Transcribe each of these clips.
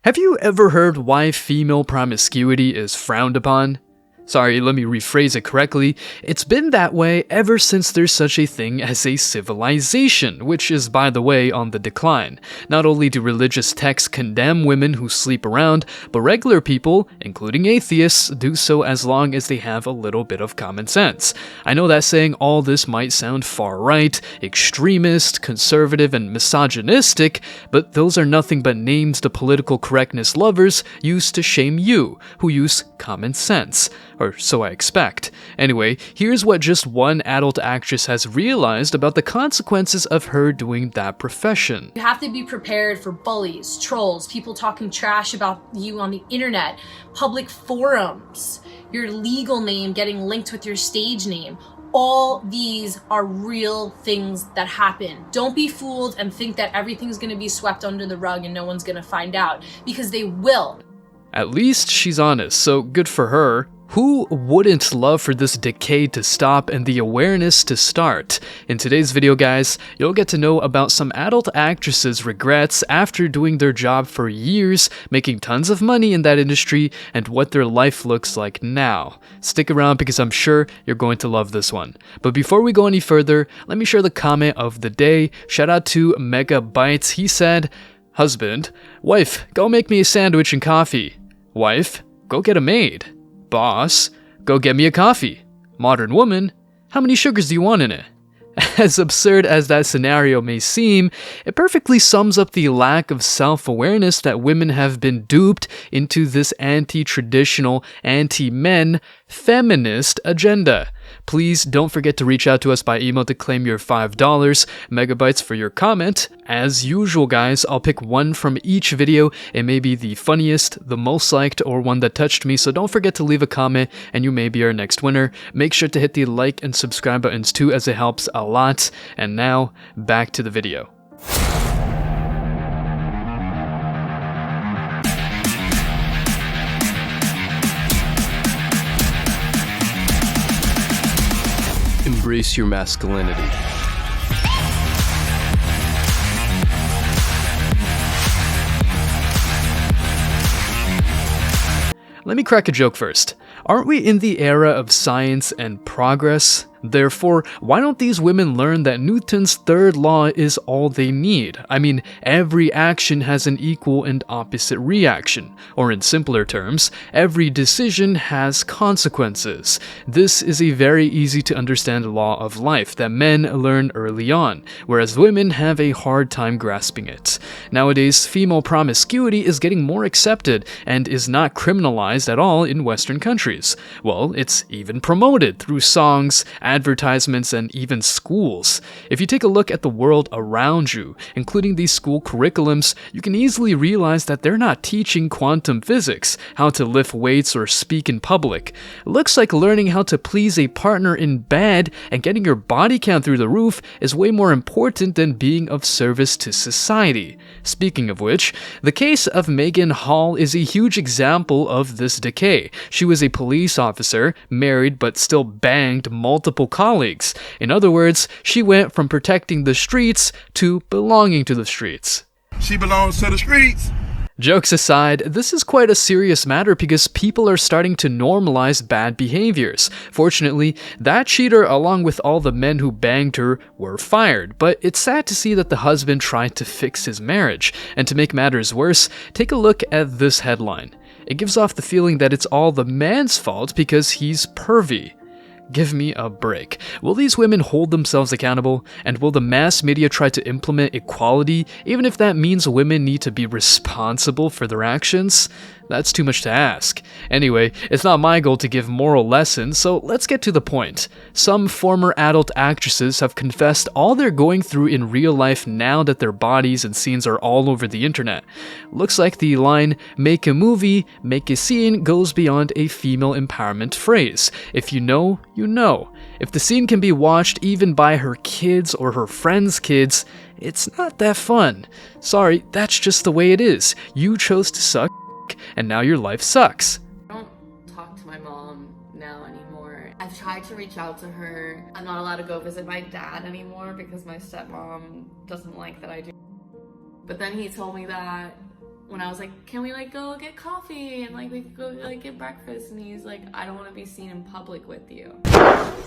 Have you ever heard why female promiscuity is frowned upon? Sorry, let me rephrase it correctly. It's been that way ever since there's such a thing as a civilization, which is, by the way, on the decline. Not only do religious texts condemn women who sleep around, but regular people, including atheists, do so as long as they have a little bit of common sense. I know that saying all this might sound far-right, extremist, conservative, and misogynistic, but those are nothing but names the political correctness lovers use to shame you, who use common sense. Or so I expect. Anyway, here's what just one adult actress has realized about the consequences of her doing that profession. You have to be prepared for bullies, trolls, people talking trash about you on the internet, public forums, your legal name getting linked with your stage name. All these are real things that happen. Don't be fooled and think that everything's gonna be swept under the rug and no one's gonna find out, because they will. At least she's honest, so good for her. Who wouldn't love for this decay to stop and the awareness to start? In today's video, guys, you'll get to know about some adult actresses' regrets after doing their job for years, making tons of money in that industry, and what their life looks like now. Stick around because I'm sure you're going to love this one. But before we go any further, let me share the comment of the day. Shout out to Megabytes. He said, "Husband, wife, go make me a sandwich and coffee. Wife, go get a maid. Boss, go get me a coffee. Modern woman, how many sugars do you want in it?" As absurd as that scenario may seem, it perfectly sums up the lack of self-awareness that women have been duped into this anti-traditional, anti-men, feminist agenda. Please don't forget to reach out to us by email to claim your $5 Megabytes for your comment. As usual, guys, I'll pick one from each video. It may be the funniest, the most liked, or one that touched me, so don't forget to leave a comment and you may be our next winner. Make sure to hit the like and subscribe buttons too, as it helps a lot. And now, back to the video. Embrace your masculinity. Let me crack a joke first. Aren't we in the era of science and progress? Therefore, why don't these women learn that Newton's third law is all they need? I mean, every action has an equal and opposite reaction. Or in simpler terms, every decision has consequences. This is a very easy to understand law of life that men learn early on, whereas women have a hard time grasping it. Nowadays, female promiscuity is getting more accepted and is not criminalized at all in Western countries. Well, it's even promoted through songs, advertisements, and even schools. If you take a look at the world around you, including these school curriculums, you can easily realize that they're not teaching quantum physics, how to lift weights, or speak in public. It looks like learning how to please a partner in bed and getting your body count through the roof is way more important than being of service to society. Speaking of which, the case of Megan Hall is a huge example of this decay. She was a police officer, married but still banged multiple colleagues. In other words, she went from protecting the streets to belonging to the streets. She belongs to the streets. Jokes aside, this is quite a serious matter because people are starting to normalize bad behaviors. Fortunately, that cheater, along with all the men who banged her, were fired, but it's sad to see that the husband tried to fix his marriage. And to make matters worse, take a look at this headline. It gives off the feeling that it's all the man's fault because he's pervy. Give me a break. Will these women hold themselves accountable? And will the mass media try to implement equality, even if that means women need to be responsible for their actions? That's too much to ask. Anyway, it's not my goal to give moral lessons, so let's get to the point. Some former adult actresses have confessed all they're going through in real life now that their bodies and scenes are all over the internet. Looks like the line, "make a movie, make a scene," goes beyond a female empowerment phrase. If you know, you know. If the scene can be watched even by her kids or her friends' kids, it's not that fun. Sorry, that's just the way it is. You chose to suck, and now your life sucks. I don't talk to my mom now anymore. I've tried to reach out to her. I'm not allowed to go visit my dad anymore because my stepmom doesn't like that I do. But then he told me that when I was like, can we like go get coffee and like we could go like get breakfast, and he's like, I don't want to be seen in public with you.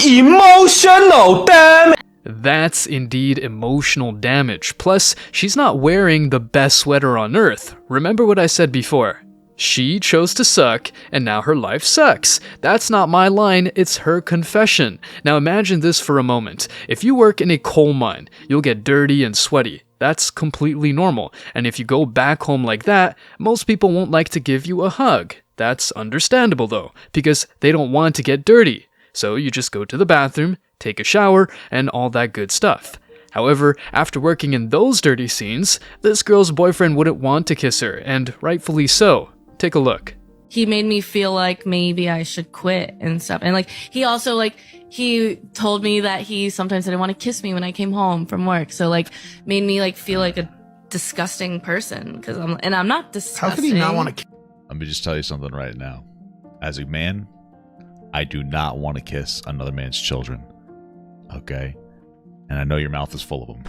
Emotional damage. That's indeed emotional damage. Plus, she's not wearing the best sweater on earth. Remember what I said before. She chose to suck, and now her life sucks. That's not my line, it's her confession. Now imagine this for a moment. If you work in a coal mine, you'll get dirty and sweaty. That's completely normal. And if you go back home like that, most people won't like to give you a hug. That's understandable though, because they don't want to get dirty. So you just go to the bathroom, take a shower, and all that good stuff. However, after working in those dirty scenes, this girl's boyfriend wouldn't want to kiss her, and rightfully so. Take a look. He made me feel like maybe I should quit and stuff. And like, he also like, he told me that he sometimes didn't want to kiss me when I came home from work. So like, made me like feel like a disgusting person, because I'm not disgusting. How could he not want to? Let me just tell you something right now. As a man, I do not want to kiss another man's children. Okay? And I know your mouth is full of them.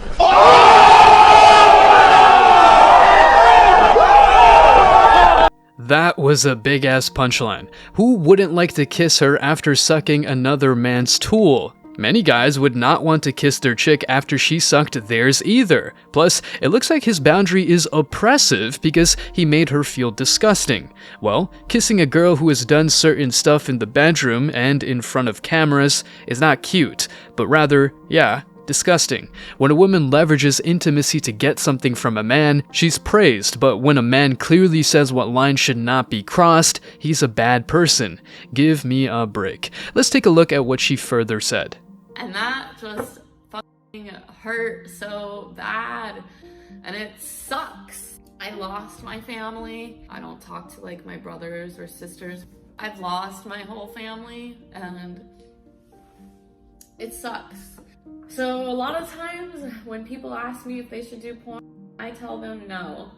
That was a big-ass punchline. Who wouldn't like to kiss her after sucking another man's tool? Many guys would not want to kiss their chick after she sucked theirs either. Plus, it looks like his boundary is oppressive because he made her feel disgusting. Well, kissing a girl who has done certain stuff in the bedroom and in front of cameras is not cute, but rather, yeah, disgusting. When a woman leverages intimacy to get something from a man, she's praised, but when a man clearly says what line should not be crossed, he's a bad person. Give me a break. Let's take a look at what she further said. And that just fucking hurt so bad. And it sucks. I lost my family. I don't talk to like my brothers or sisters. I've lost my whole family, and it sucks. So a lot of times when people ask me if they should do porn, I tell them no.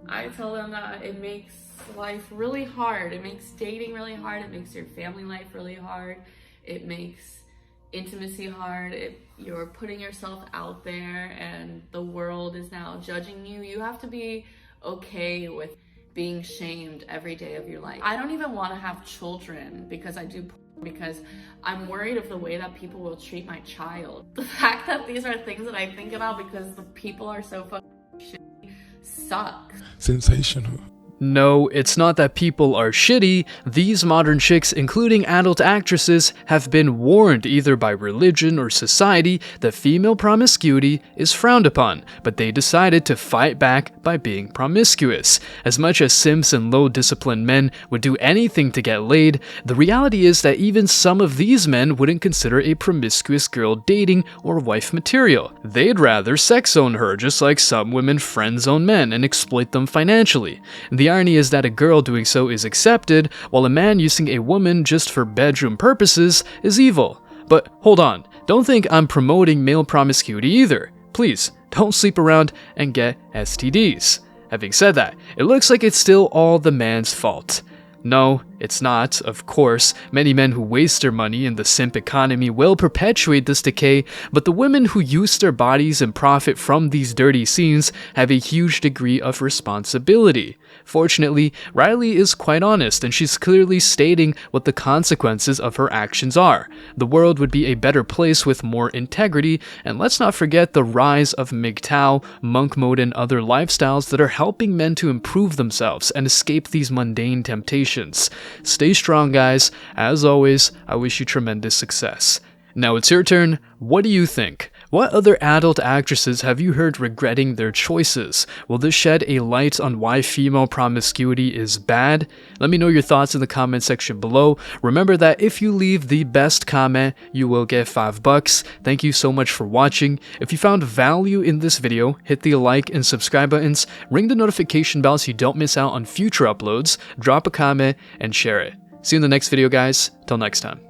I tell them that it makes life really hard. It makes dating really hard. It makes your family life really hard. It makes intimacy hard. You're putting yourself out there and the world is now judging you. You have to be okay with being shamed every day of your life. I don't even want to have children because I do porn, because I'm worried of the way that people will treat my child. The fact that these are things that I think about because the people are so fucking shitty sucks. Sensational. No, it's not that people are shitty. These modern chicks, including adult actresses, have been warned either by religion or society that female promiscuity is frowned upon, but they decided to fight back by being promiscuous. As much as simps and low-disciplined men would do anything to get laid, the reality is that even some of these men wouldn't consider a promiscuous girl dating or wife material. They'd rather sex zone her, just like some women friend zone men and exploit them financially. The irony is that a girl doing so is accepted, while a man using a woman just for bedroom purposes is evil. But hold on, don't think I'm promoting male promiscuity either. Please, don't sleep around and get STDs. Having said that, it looks like it's still all the man's fault. No, it's not, of course. Many men who waste their money in the simp economy will perpetuate this decay, but the women who use their bodies and profit from these dirty scenes have a huge degree of responsibility. Fortunately, Riley is quite honest, and she's clearly stating what the consequences of her actions are. The world would be a better place with more integrity, and let's not forget the rise of MGTOW, monk mode, and other lifestyles that are helping men to improve themselves and escape these mundane temptations. Stay strong, guys. As always, I wish you tremendous success. Now it's your turn. What do you think? What other adult actresses have you heard regretting their choices? Will this shed a light on why female promiscuity is bad? Let me know your thoughts in the comment section below. Remember that if you leave the best comment, you will get $5. Thank you so much for watching. If you found value in this video, hit the like and subscribe buttons, ring the notification bell so you don't miss out on future uploads, drop a comment, and share it. See you in the next video, guys. Till next time.